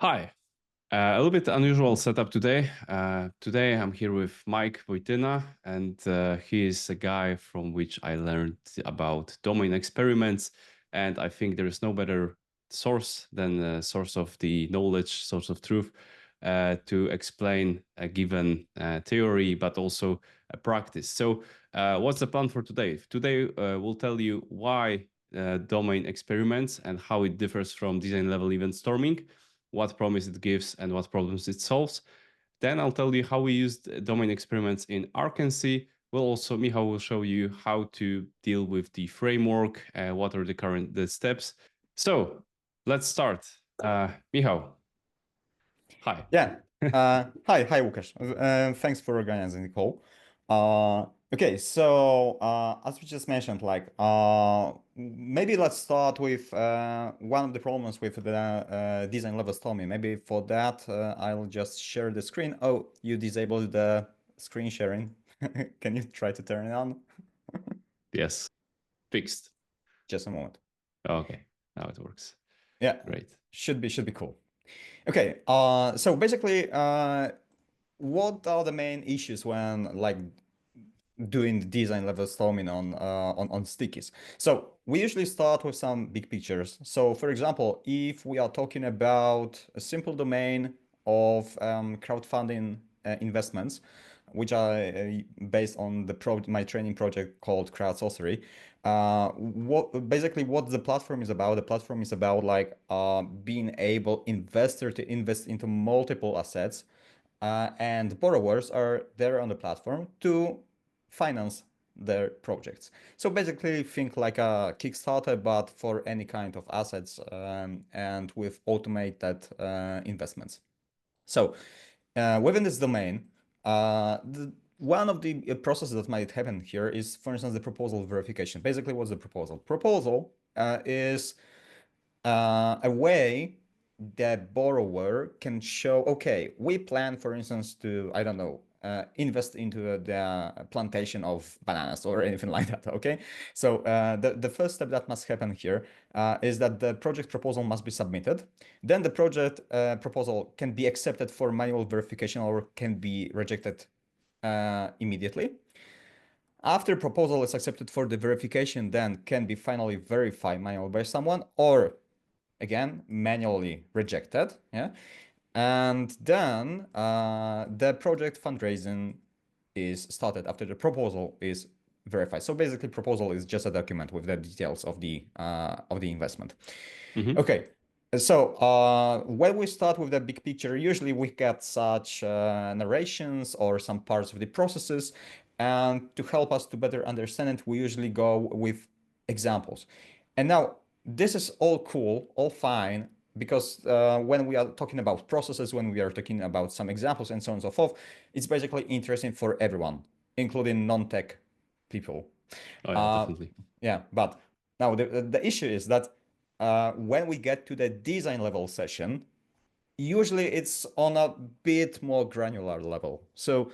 Hi, a little bit unusual setup today. Today I'm here with Mike Wojtyna, and he is a guy from which I learned about domain experiments. And I think there is no better source than a source of the knowledge, source of truth, to explain a given theory, but also a practice. So, what's the plan for today? Today, we'll tell you why domain experiments and how it differs from design level event storming, what promise it gives, and what problems it solves. Then I'll tell you how we used domain experiments in Arkency. Michał will show you how to deal with the framework, what are the current steps. So let's start. Michał, hi. Yeah. Hi, Łukasz. Thanks for organizing the call. Okay, so as we just mentioned, maybe let's start with one of the problems with the design level storming. Maybe for that, I'll just share the screen. Oh, you disabled the screen sharing. Can you try to turn it on? Yes, fixed. Just a moment. Okay, now it works. Yeah, great. Should be cool. Okay, so basically, what are the main issues when doing the design level storming on stickies? So we usually start with some big pictures. So for example, if we are talking about a simple domain of crowdfunding investments, which are based on my training project called Crowd Sorcery. What the platform is about? The platform is about being able investor to invest into multiple assets, and borrowers are there on the platform to finance their projects. So basically think like a Kickstarter, but for any kind of assets, and with automated investments. So within this domain, one of the processes that might happen here is, for instance, the proposal verification. Basically, what's the proposal? Proposal is a way that borrower can show, okay, we plan, for instance, to, I don't know, invest into the plantation of bananas or anything like that, okay? So the first step that must happen here is that the project proposal must be submitted. Then the project proposal can be accepted for manual verification or can be rejected immediately. After proposal is accepted for the verification, then can be finally verified manually by someone, or again, manually rejected. Yeah. And then the project fundraising is started after the proposal is verified. So basically, proposal is just a document with the details of the investment. Okay. So when we start with the big picture, usually we get such narrations or some parts of the processes. And to help us to better understand it, we usually go with examples. And now this is all cool, all fine, because when we are talking about processes, when we are talking about some examples and so on and so forth, it's basically interesting for everyone, including non-tech people. Oh, yeah, definitely. Yeah, but now the issue is that when we get to the design level session, usually it's on a bit more granular level. So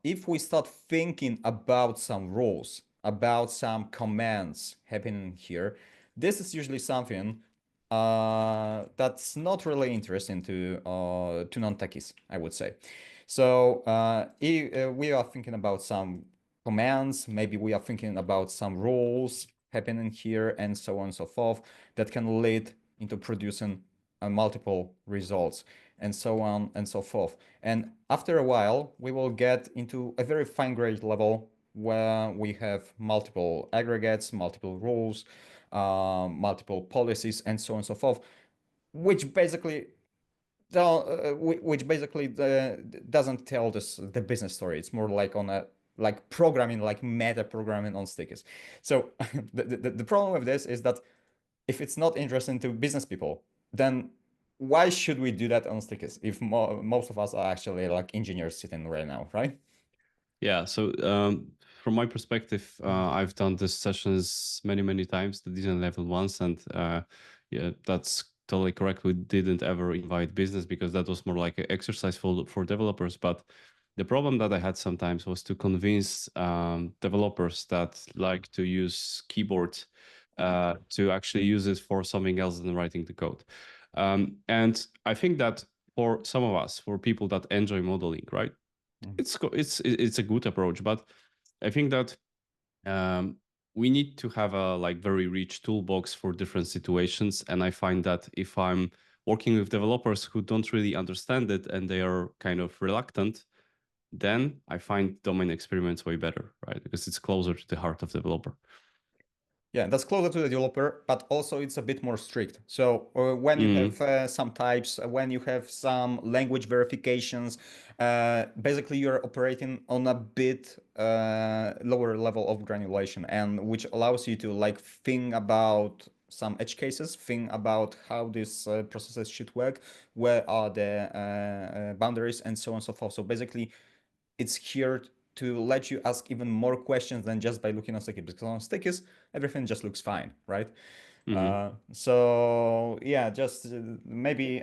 if we start thinking about some rules, about some commands happening here, this is usually something that's not really interesting to non-techies, I would say. So if we are thinking about some commands, maybe we are thinking about some rules happening here and so on and so forth that can lead into producing multiple results and so on and so forth. And after a while, we will get into a very fine-grained level where we have multiple aggregates, multiple rules, multiple policies, and so on and so forth, which basically doesn't tell the business story. It's more like on a programming, like meta programming on stickers. So the problem with this is that if it's not interesting to business people, then why should we do that on stickers if most of us are actually like engineers sitting right now, right? Yeah, so from my perspective, I've done these sessions many times, the design level ones, and yeah, that's totally correct. We didn't ever invite business because that was more like an exercise for developers. But the problem that I had sometimes was to convince developers that like to use keyboard to actually use it for something else than writing the code. And I think that for some of us, for people that enjoy modeling, right, Mm. it's a good approach. But I think that um, we need to have a like very rich toolbox for different situations. And I find that if I'm working with developers who don't really understand it and they are kind of reluctant, then I find domain experiments way better, right? Because it's closer to the heart of the developer. Yeah, that's closer to the developer, but also it's a bit more strict. So when you Mm, have some types, when you have some language verifications, basically you're operating on a bit lower level of granulation, and which allows you to like think about some edge cases, think about how these processes should work, where are the boundaries, and so on and so forth. So basically, it's here to let you ask even more questions than just by looking on stickies, because on stickies everything just looks fine, right? mm-hmm. So yeah, just maybe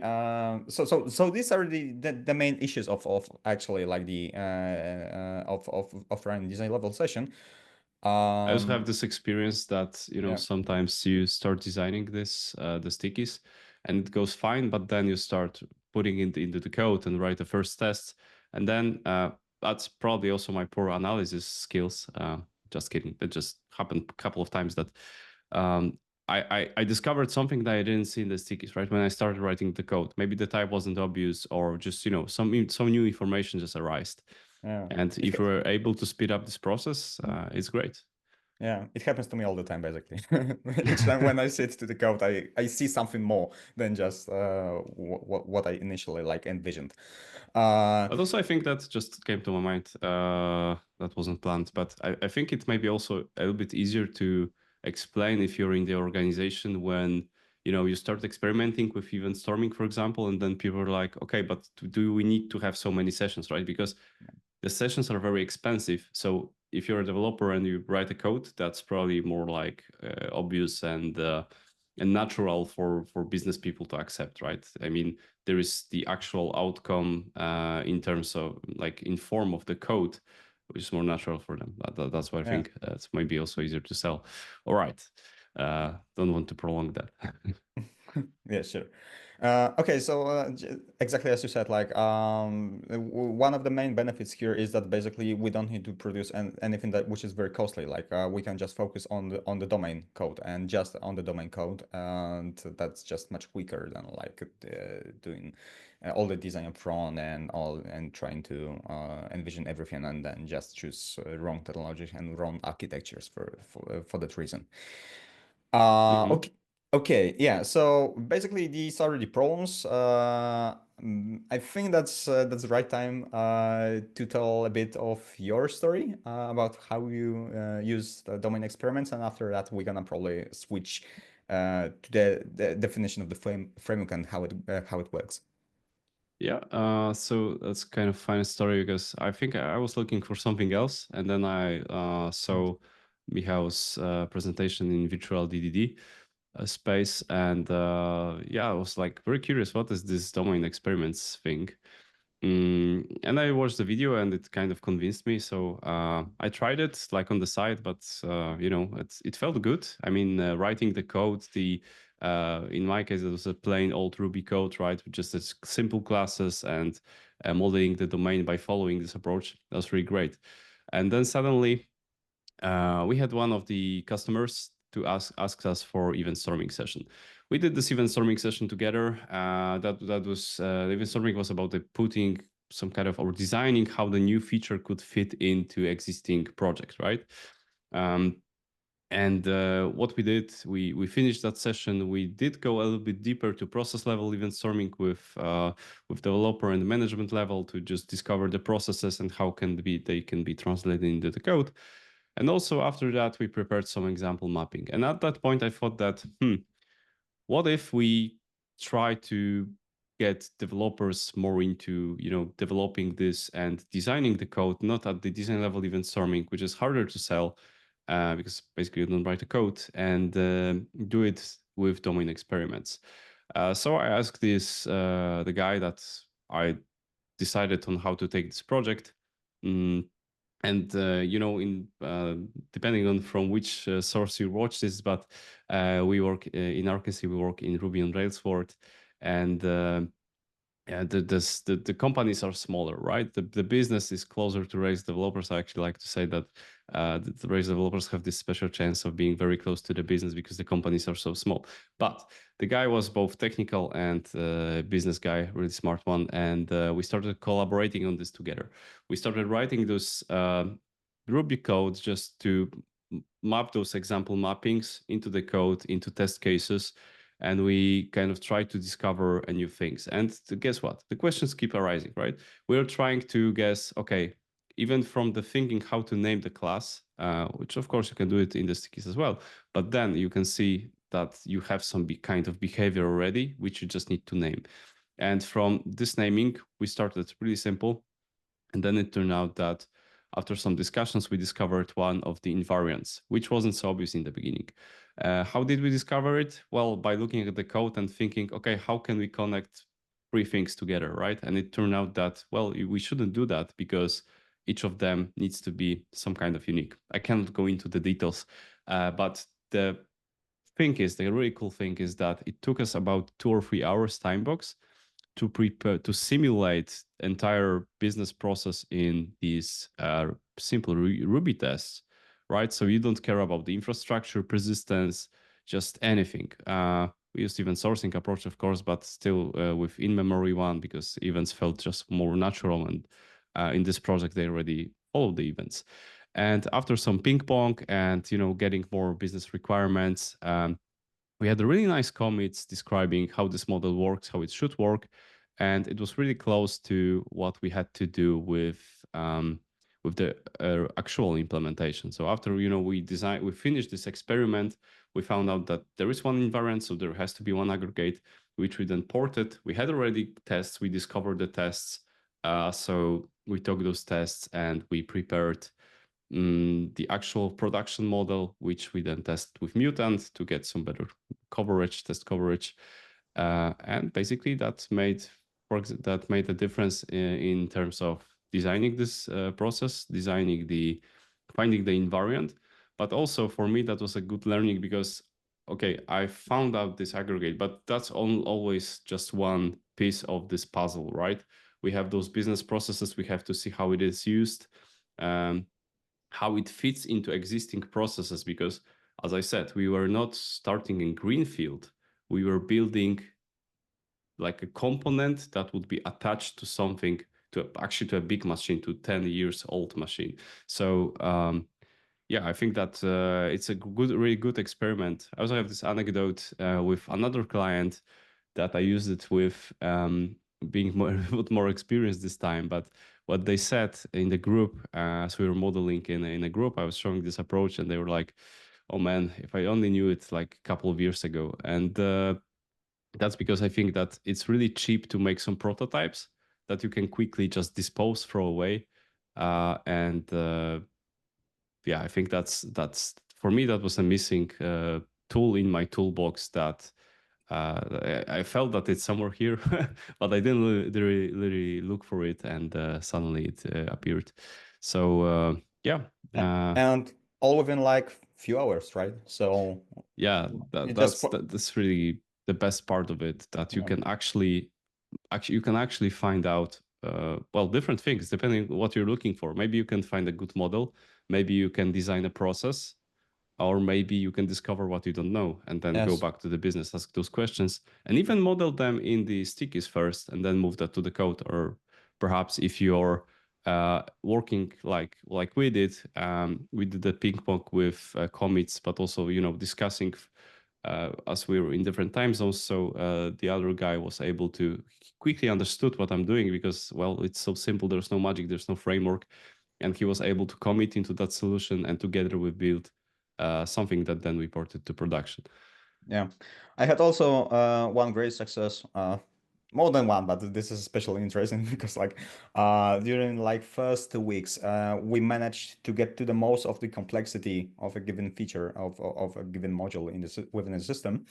so these are the main issues of actually like the of running design level session. I also um have this experience that, you know, yeah. sometimes you start designing the stickies and it goes fine, but then you start putting it into the code and write the first test. And then that's probably also my poor analysis skills. Just kidding. It just happened a couple of times that um, I discovered something that I didn't see in the stickies, right? When I started writing the code, maybe the type wasn't obvious or just, you know, some new information just arose. Yeah, And if we're able to speed up this process, it's great. yeah, it happens to me all the time, basically. Each time when I sit to the code, I see something more than just what I initially like envisioned. Uh, But also, I think that just came to my mind. That wasn't planned, but I think it may be also a little bit easier to explain if you're in the organization when you know you start experimenting with event storming, for example, and then people are like, okay, but do we need to have so many sessions, right? Because the sessions are very expensive. So if you're a developer and you write a code, that's probably more like obvious and natural for business people to accept, right? I mean, there is the actual outcome in terms of like in form of the code, which is more natural for them. That's why I yeah. think it's maybe also easier to sell. All right. Don't want to prolong that. Yeah, sure. Okay, so exactly as you said, like one of the main benefits here is that basically we don't need to produce anything that which is very costly. Like we can just focus on the domain code and just on the domain code, and that's just much quicker than like doing all the design up front and all and trying to envision everything and then just choose wrong technology and wrong architectures for that reason. Hmm. Okay. Okay, yeah. So basically, these are the problems. I think that's the right time to tell a bit of your story about how you use the domain experiments, and after that, we're gonna probably switch to the definition of the framework and how it works. Yeah, so that's kind of funny story because I think I was looking for something else, and then I saw Michał's presentation in virtual DDD space, and yeah, I was like very curious, what is this domain experiments thing? And I watched the video, and it kind of convinced me. So I tried it like on the side, but you know, it felt good. I mean, writing the code, the in my case, it was a plain old Ruby code, right? With just as simple classes and modeling the domain by following this approach. That was really great. And then suddenly we had one of the customers to ask us for event storming session. We did this event storming session together. That was the event storming was about the putting some kind of or designing how the new feature could fit into existing project, right? Um, and what we did, we finished that session. We did go a little bit deeper to process level event storming with developer and management level to just discover the processes and how can they can be translated into the code. And also after that, we prepared some example mapping. And at that point, I thought that, what if we try to get developers more into, you know, developing this and designing the code, not at the design level event storming, which is harder to sell because basically you don't write the code, and do it with domain experiments. So I asked the guy that I decided on how to take this project. Mm, and you know, in depending on from which source you watch this, but we work in Arkency, we work in Ruby on Rails world, and yeah, the companies are smaller, right? The business is closer to Rails developers. I actually like to say that the Rails developers have this special chance of being very close to the business because the companies are so small. But the guy was both technical and business guy, really smart one, and we started collaborating on this together. We started writing those Ruby code just to map those example mappings into the code, into test cases, and we kind of try to discover new things. And guess what? The questions keep arising, right? We're trying to guess, okay, even from the thinking how to name the class, which of course you can do it in the stickies as well, but then you can see that you have some kind of behavior already, which you just need to name. And from this naming, we started really simple. And then it turned out that after some discussions, we discovered one of the invariants, which wasn't so obvious in the beginning. How did we discover it? Well, by looking at the code and thinking, okay, how can we connect three things together, right? And it turned out that, well, we shouldn't do that because each of them needs to be some kind of unique. I cannot go into the details, but the the really cool thing is that it took us about 2 or 3 hours time box to prepare to simulate entire business process in these simple Ruby tests, right? So you don't care about the infrastructure, persistence, just anything. We used event sourcing approach, of course, but still with in-memory one because events felt just more natural. And in this project, they already followed the events. And after some ping pong and getting more business requirements, we had a really nice commits describing how this model works, how it should work, and it was really close to what we had to do with the actual implementation. So after we finished this experiment, we found out that there is one invariant, so there has to be one aggregate, which we then ported. We had already tests. We discovered the tests, so we took those tests and we prepared the actual production model, which we then test with Mutant to get some better coverage, test coverage, and basically that made a difference in terms of designing this process, finding the invariant, but also for me that was a good learning because okay, I found out this aggregate, but that's always just one piece of this puzzle, right? We have those business processes. We have to see how it is used. How it fits into existing processes because as I said, we were not starting in greenfield. We were building like a component that would be attached to something, to a big machine, to 10 years old machine. So yeah, I think that it's a really good experiment. I also have this anecdote with another client that I used it with, being more experienced this time. But what they said in the group, as we were modeling in a group, I was showing this approach, and they were like, "Oh man, if I only knew it like a couple of years ago." And that's because I think that it's really cheap to make some prototypes that you can quickly just dispose, throw away, and yeah, I think that's for me that was a missing tool in my toolbox that I felt that it's somewhere here, but I didn't really look for it, and suddenly it appeared. So yeah, And all within like few hours, right? So yeah, you just put, that's really the best part of it, that you yeah. can actually find out well, different things depending what you're looking for. Maybe you can find a good model, maybe you can design a process, or maybe you can discover what you don't know and then go Yes. back to the business, ask those questions, and even model them in the stickies first and then move that to the code. Or perhaps if you're working like we did, we did the ping pong with commits, but also discussing as we were in different time zones. So the other guy was able to quickly understood what I'm doing because, well, it's so simple. There's no magic, there's no framework, and he was able to commit into that solution, and together we built something that then we ported to production. Yeah, I had also one great success, more than one, but this is especially interesting because like during like first 2 weeks, we managed to get to the most of the complexity of a given feature of a given module in within the system,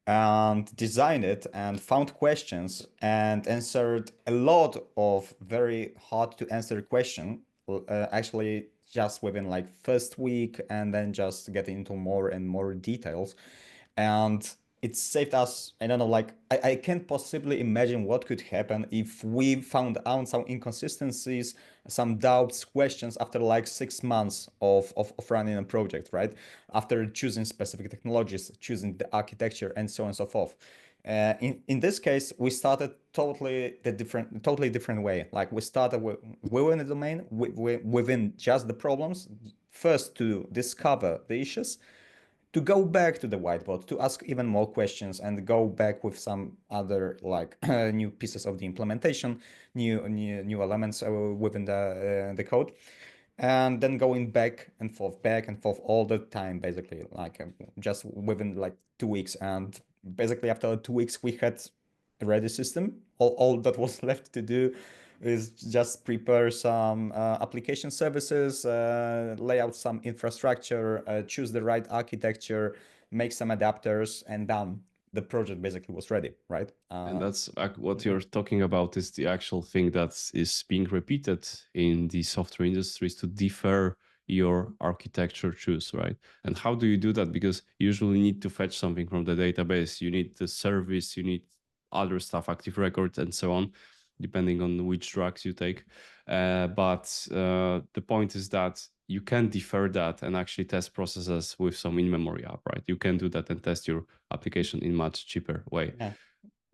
and designed it and found questions and answered a lot of very hard to answer question. Actually, just within like first week, and then just getting into more and more details. And it saved us. I don't know, like I can't possibly imagine what could happen if we found out some inconsistencies, some doubts, questions after like 6 months of running a project, right? After choosing specific technologies, choosing the architecture, and so on and so forth. In this case, we started totally different way. Like we started within the domain, within just the problems, first to discover the issues, to go back to the whiteboard, to ask even more questions, and go back with some other like new pieces of the implementation, new elements within the code, and then going back and forth all the time, basically, like just within like 2 weeks. And basically after 2 weeks, we had a ready system. All that was left to do is just prepare some application services, lay out some infrastructure, choose the right architecture, make some adapters, and done. The project basically was ready, right? And that's what you're talking about is the actual thing that is being repeated in the software industries to defer your architecture choose, right? And how do you do that? Because you usually need to fetch something from the database. You need the service, you need other stuff, active records, and so on, depending on which drugs you take. But the point is that you can defer that and actually test processes with some in-memory app, right? You can do that and test your application in much cheaper way. Yeah.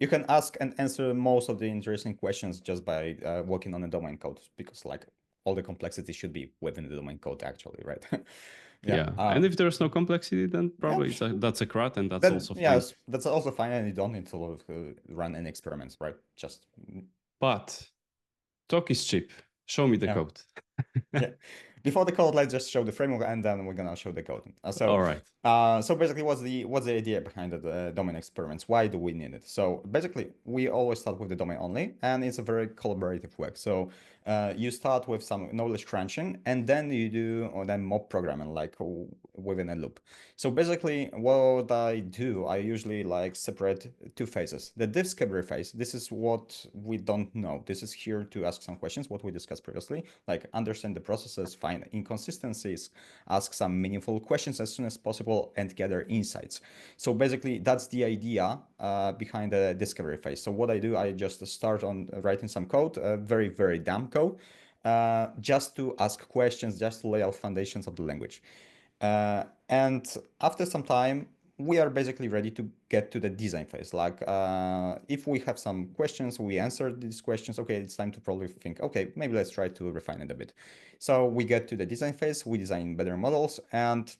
You can ask and answer most of the interesting questions just by working on the domain code, because like all the complexity should be within the domain code actually, right? Yeah. Yeah, and if there's no complexity, then Yeah. probably that's a CRUD, and that's Then also fine. yes, that's also fine, and you don't need to run any experiments, right? Just But talk is cheap. Show me the yeah. code. Yeah. Before the code, let's just show the framework, and then we're gonna show the code. All right. So basically, what's the idea behind the domain experiments? Why do we need it? So basically, we always start with the domain only, and it's a very collaborative work. So you start with some knowledge crunching, and then you do or then mob programming, like within a loop. So basically, what I do, I usually like separate two phases. The discovery phase, this is what we don't know. This is here to ask some questions, what we discussed previously, like understand the processes, find inconsistencies, ask some meaningful questions as soon as possible, and gather insights. So basically, that's the idea behind the discovery phase. So what I do, I just start on writing some code, very, very dumb code, just to ask questions, just to lay out foundations of the language. And after some time, we are basically ready to get to the design phase. Like if we have some questions, we answer these questions. Okay, it's time to probably think, okay, maybe let's try to refine it a bit. So we get to the design phase, we design better models, and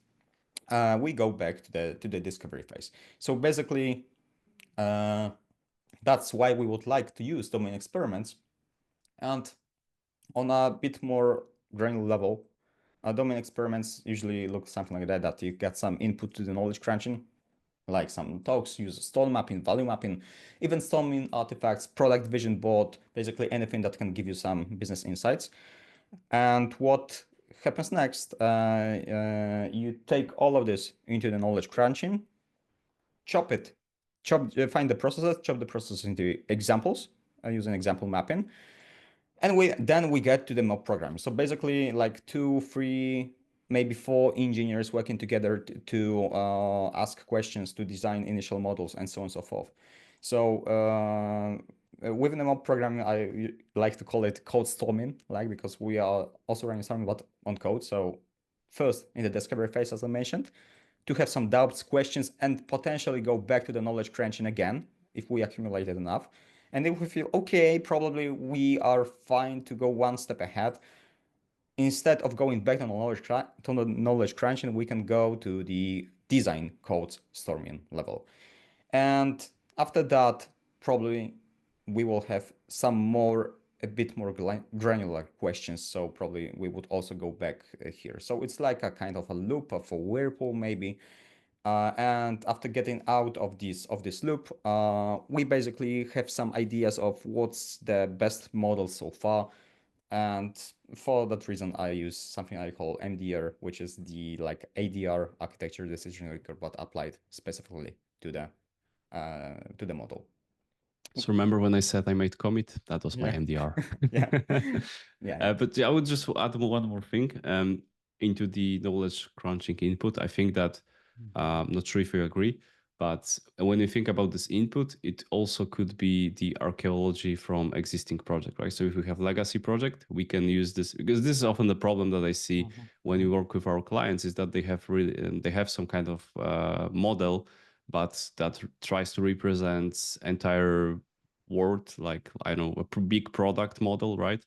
we go back to the discovery phase. So basically, that's why we would like to use domain experiments. And on a bit more granular level, domain experiments usually look something like that, that you get some input to the knowledge crunching, like some talks, use stone mapping, value mapping, even storming artifacts, product vision board, basically anything that can give you some business insights. And what happens next, you take all of this into the knowledge crunching, chop it, find the processes, chop the processes into examples, using example mapping, and we get to the mob program. So basically, like 2, 3, maybe 4 engineers working together to ask questions, to design initial models, and so on and so forth. So within the mob programming, I like to call it code storming, like, because we are also running something but on code. So first in the discovery phase, as I mentioned, to have some doubts, questions, and potentially go back to the knowledge crunching again if we accumulated enough. And if we feel okay, probably we are fine to go one step ahead. Instead of going back to the knowledge crunching, we can go to the design code storming level. And after that, probably we will have a bit more granular questions. So probably we would also go back here. So it's like a kind of a loop of a whirlpool, maybe. And after getting out of this loop, we basically have some ideas of what's the best model so far. And for that reason, I use something I call MDR, which is the like ADR, architecture decision maker, but applied specifically to the model. So remember when I said I made commit? That was my Yeah. MDR. Yeah. Yeah. But I would just add one more thing into the knowledge crunching input. I think that I'm not sure if you agree, But when you think about this input, it also could be the archaeology from existing project, right? So if we have legacy project, we can use this, because this is often the problem that I see when we work with our clients, is that they have some kind of model, but that tries to represent entire world, like, I don't know, a big product model, right?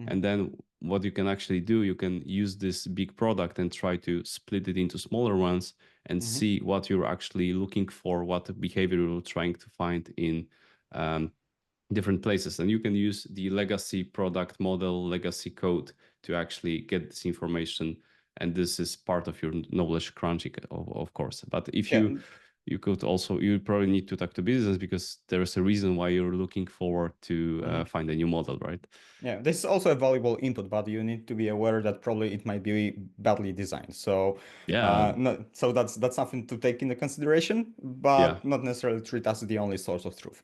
And then what you can actually do, you can use this big product and try to split it into smaller ones and see what you're actually looking for, what behavior you're trying to find in different places. And you can use the legacy product model, legacy code to actually get this information. And this is part of your knowledge crunching, of course. But if Yeah. you could also, you probably need to talk to business, because there's a reason why you're looking forward to find a new model, right? Yeah, this is also a valuable input, but you need to be aware that probably it might be badly designed. So, Yeah. so that's something to take into consideration, Yeah. but not necessarily treat as the only source of truth.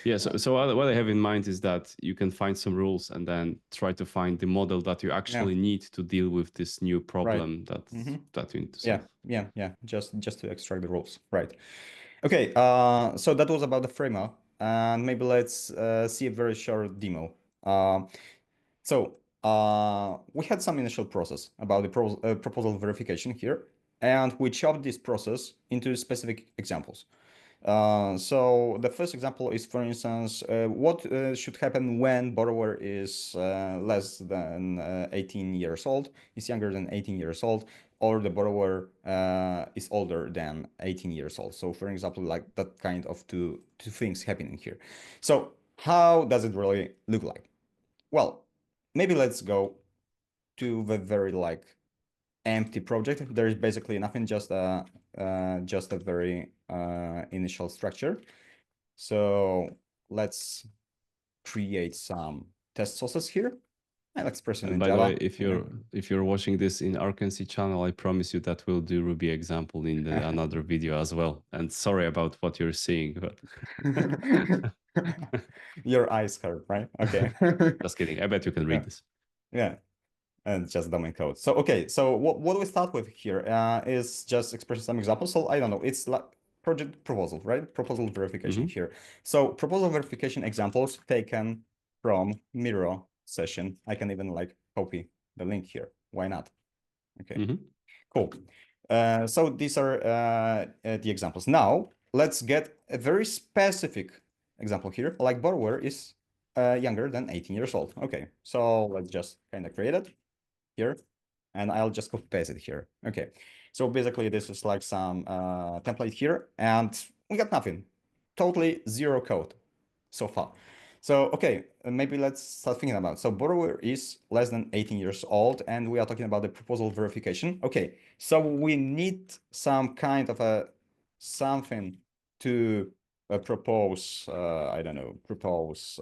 Yeah, so what I have in mind is that you can find some rules and then try to find the model that you actually need to deal with this new Right. problem that you need to solve. Yeah. Just to extract the rules. Right. Okay. So that was about the framework, and maybe let's see a very short demo. So we had some initial process about the proposal verification here, and we chopped this process into specific examples. So the first example is, for instance, what should happen when borrower is less than 18 years old, is younger than 18 years old, or the borrower is older than 18 years old. So for example, like that kind of two things happening here. So how does it really look like? Well, maybe let's go to the very like empty project. There is basically nothing, just a very initial structure. So let's create some test sources here. I'll express it And in by the way, Java. if you're watching this in Arkency channel, I promise you that we'll do Ruby example in another video as well. And sorry about what you're seeing, but Your eyes hurt, right? Okay. just kidding. I bet you can read this. Yeah. And just domain code. So, okay, so what we start with here is just expressing some examples. So I don't know, it's like project proposal, right? Proposal verification here. So proposal verification examples taken from Miro session. I can even like copy the link here. Why not? Okay, cool. So these are the examples. Now let's get a very specific example here. Like borrower is younger than 18 years old. Okay, so let's just kind of create it here, and I'll just copy paste it here. Okay, so basically this is like some template here, and we got nothing, totally zero code so far. So okay, maybe let's start thinking about. So borrower is less than 18 years old, and we are talking about the proposal verification. Okay, so we need some kind of a something to propose. I don't know, propose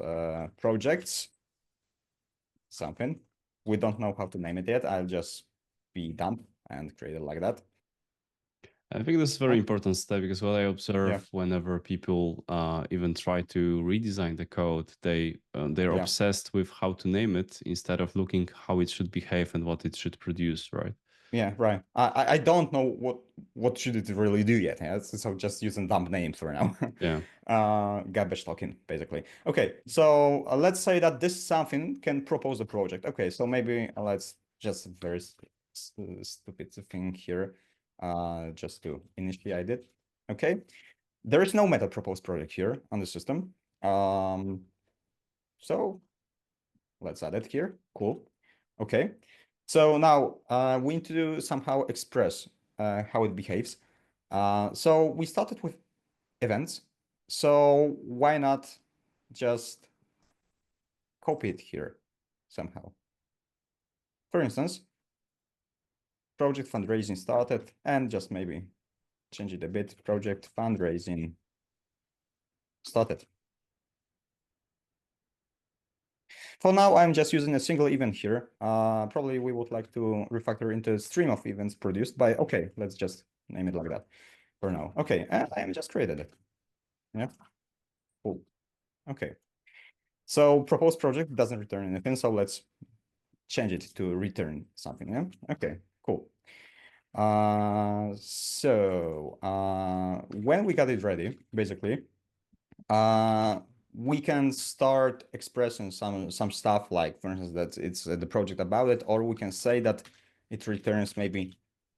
projects, something. We don't know how to name it yet. I'll just be dumb and create it like that. I think this is a very important step, because what I observe whenever people even try to redesign the code, they're obsessed with how to name it instead of looking how it should behave and what it should produce, right? Yeah, right. I don't know what should it really do yet. Yeah? So just using dumb names for now. Yeah. Garbage token, basically. Okay, so let's say that this something can propose a project. Okay, so maybe let's just very stupid thing here, just to initiate it. Okay, there is no method propose project here on the system. So let's add it here. Cool. Okay. So now we need to somehow express how it behaves. So we started with events. So why not just copy it here somehow? For instance, project fundraising started, and just maybe change it a bit. Project fundraising started. For now, I'm just using a single event here. Probably we would like to refactor into a stream of events produced by, okay, let's just name it like that for now. Okay, and I am just created it. Yeah, cool. Okay, so proposed project doesn't return anything, so let's change it to return something. Yeah, okay, cool. When we got it ready, basically, we can start expressing some stuff like, for instance, that it's the project about it, or we can say that it returns maybe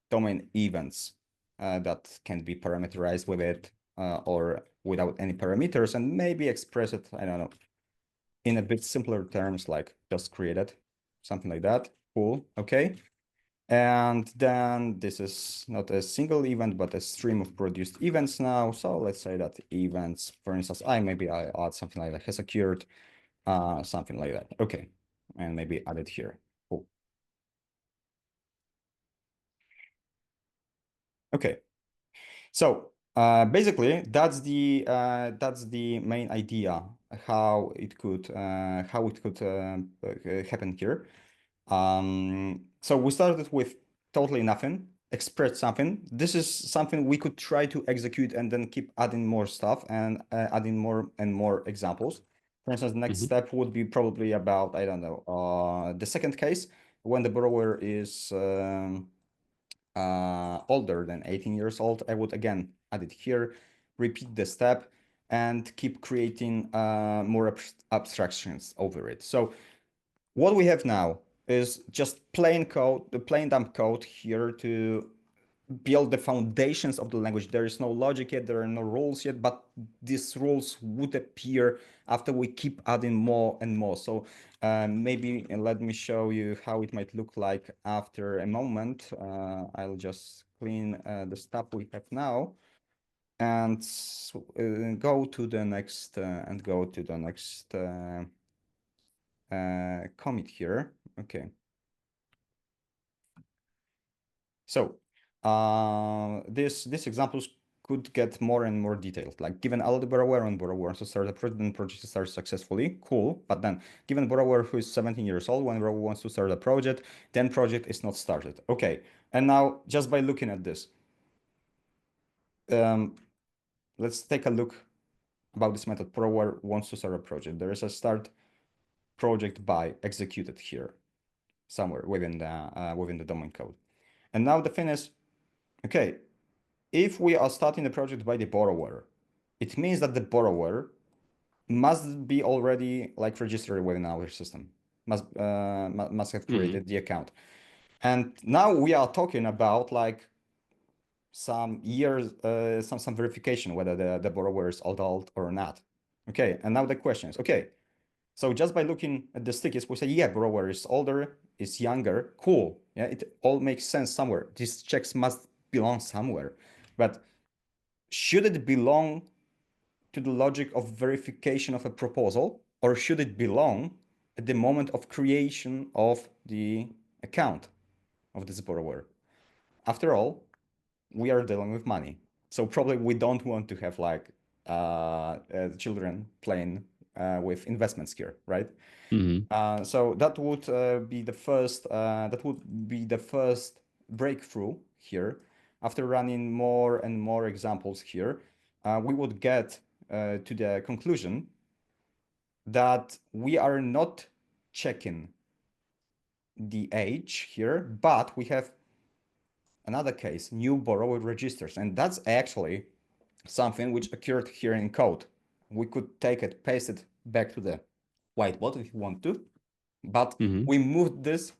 domain events that can be parameterized with it or without any parameters, and maybe express it, I don't know, in a bit simpler terms, like just created, something like that. Cool. Okay. And then this is not a single event, but a stream of produced events now. So let's say that events, for instance, I add something like that, has occurred, something like that. Okay. And maybe add it here. Cool. Okay. So basically that's the main idea how it could happen here. So we started with totally nothing, express something. This is something we could try to execute and then keep adding more stuff and adding more and more examples. For instance, the next step would be probably about, I don't know, the second case when the borrower is older than 18 years old. I would again add it here, repeat the step, and keep creating more abstractions over it. So what we have now is just plain code, the plain dumb code here to build the foundations of the language. There is no logic yet, there are no rules yet, but these rules would appear after we keep adding more and more. So maybe let me show you how it might look like after a moment. I'll just clean the stuff we have now and go to the next commit here. Okay. So these examples could get more and more detailed. Like given all the borrower and borrower wants to start a project and project starts successfully, cool. But then given borrower who is 17 years old, when borrower wants to start a project, then project is not started. Okay. And now just by looking at this, let's take a look about this method. Borrower wants to start a project. There is a start project by executed here somewhere within the domain code. And now the thing is, okay, if we are starting the project by the borrower, it means that the borrower must be already like registered within our system, must have created the account. And now we are talking about like some years, some verification whether the borrower is adult or not. Okay, and now the question is, okay, so just by looking at the stickies, we say, yeah, borrower is older, is younger, cool. Yeah, it all makes sense somewhere. These checks must belong somewhere. But should it belong to the logic of verification of a proposal, or should it belong at the moment of creation of the account of this borrower? After all, we are dealing with money. So probably we don't want to have like children playing with investments here, right? So that would be the first breakthrough here. After running more and more examples here, we would get to the conclusion that we are not checking the age here, but we have another case, new borrower registers, and that's actually something which occurred here in code. We could take it, paste it back to the whiteboard if you want to, but we moved this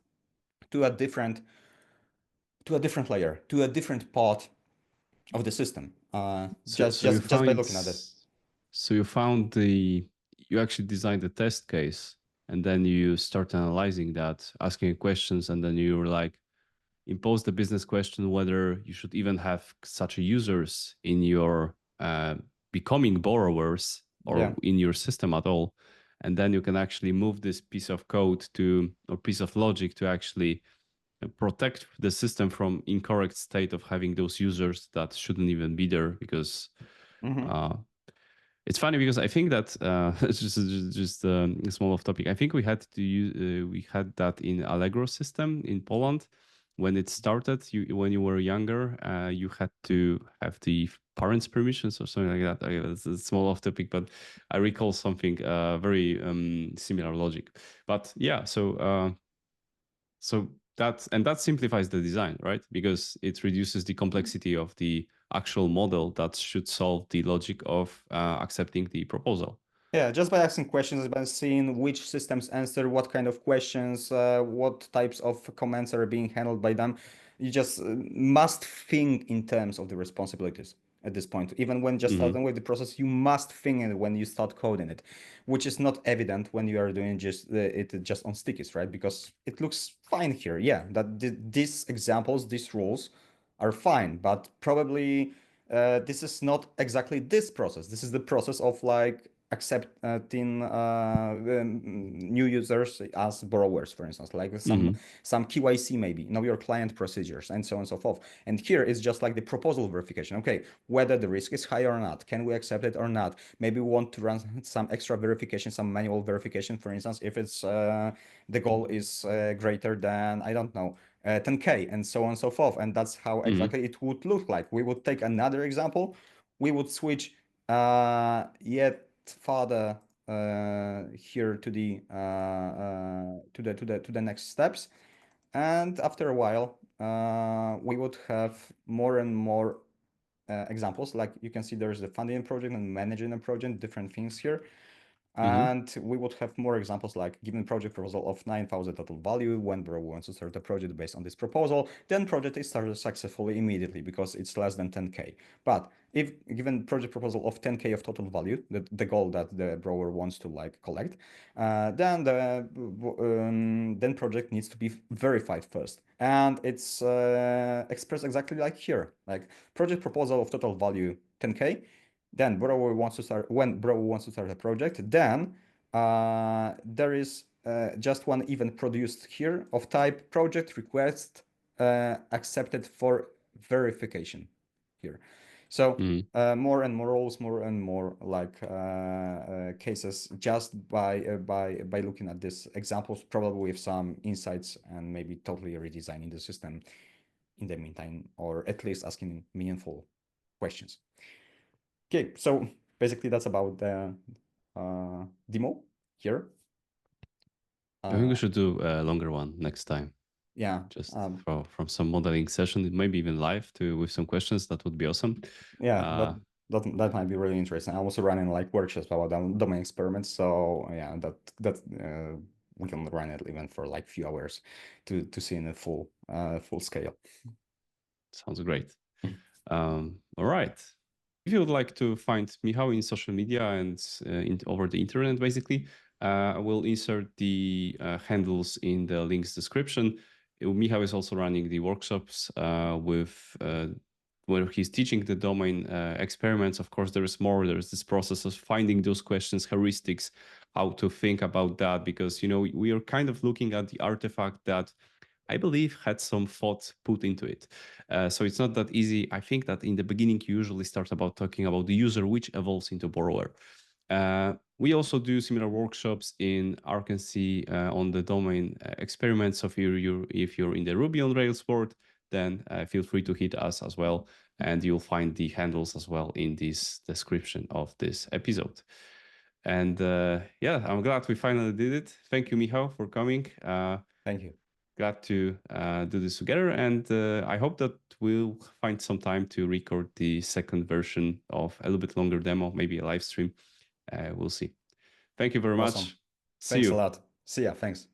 to a different layer, to a different part of the system. Just by looking at it. So you actually designed the test case, and then you start analyzing that, asking questions, and then you were like, impose the business question whether you should even have such users in your becoming borrowers or in your system at all. And then you can actually move this piece of code or piece of logic to actually protect the system from incorrect state of having those users that shouldn't even be there, because it's funny because I think that it's just a small off topic. I think we had that in Allegro system in Poland when it started. When you were younger, you had to have the parents' permissions or something like that. It's a small off topic, but I recall something very similar logic. But yeah, so that simplifies the design, right? Because it reduces the complexity of the actual model that should solve the logic of accepting the proposal. Yeah, just by asking questions, by seeing which systems answer what kind of questions, what types of comments are being handled by them, you just must think in terms of the responsibilities at this point. Even when just Mm-hmm. starting with the process, you must think it when you start coding it, which is not evident when you are doing just it just on stickies, right? Because it looks fine here. Yeah, that these examples, these rules are fine, but probably this is not exactly this process. This is the process of like accepting new users as borrowers, for instance, like Mm-hmm. some KYC, maybe know your client procedures, and so on and so forth. And here is just like the proposal verification. Okay, whether the risk is high or not, can we accept it or not? Maybe we want to run some extra verification, some manual verification, for instance, if it's the goal is greater than, I don't know, 10K, and so on and so forth. And that's how Mm-hmm. exactly it would look like. We would take another example. We would switch yet further here to the next steps, and after a while we would have more and more examples. Like you can see, there's the funding a project and managing a project, different things here. Mm-hmm. And we would have more examples like given project proposal of 9,000 total value, when borrower wants to start a project based on this proposal, then project is started successfully immediately because it's less than 10K. But if given project proposal of 10K of total value, the goal that the borrower wants to like collect, then project needs to be verified first. And it's expressed exactly like here, like project proposal of total value 10K, then borrower wants to start when borrower wants to start a project, then there is just one event produced here of type project request accepted for verification here. So Mm-hmm. more and more roles, more and more like cases, just by looking at these examples, probably with some insights and maybe totally redesigning the system in the meantime, or at least asking meaningful questions. Okay, so basically that's about the demo here. I think we Uh, should do a longer one next time, yeah, just from some modeling session, maybe even live to with some questions. That would be awesome. yeah, Uh, that might be really interesting. I'm also running like workshops about domain experiments, so yeah, that we can run it even for like few hours to see in a full scale. Sounds great. All right. If you would like to find Michał in social media and over the internet, basically, I will insert the handles in the links description. Michał is also running the workshops where he's teaching the domain experiments. Of course, there is more. There is this process of finding those questions, heuristics, how to think about that, because we are kind of looking at the artifact that I believe had some thought put into it. So it's not that easy. I think that in the beginning, you usually start about talking about the user, which evolves into borrower. We also do similar workshops in Arkency on the domain experiments. So if you're in the Ruby on Rails world, then feel free to hit us as well. And you'll find the handles as well in this description of this episode. And yeah, I'm glad we finally did it. Thank you, Michał, for coming. Thank you. Glad to do this together, and I hope that we'll find some time to record the second version of a little bit longer demo, maybe a live stream. We'll see. Thank you very Awesome. much. See Thanks a you. lot. See ya. Thanks.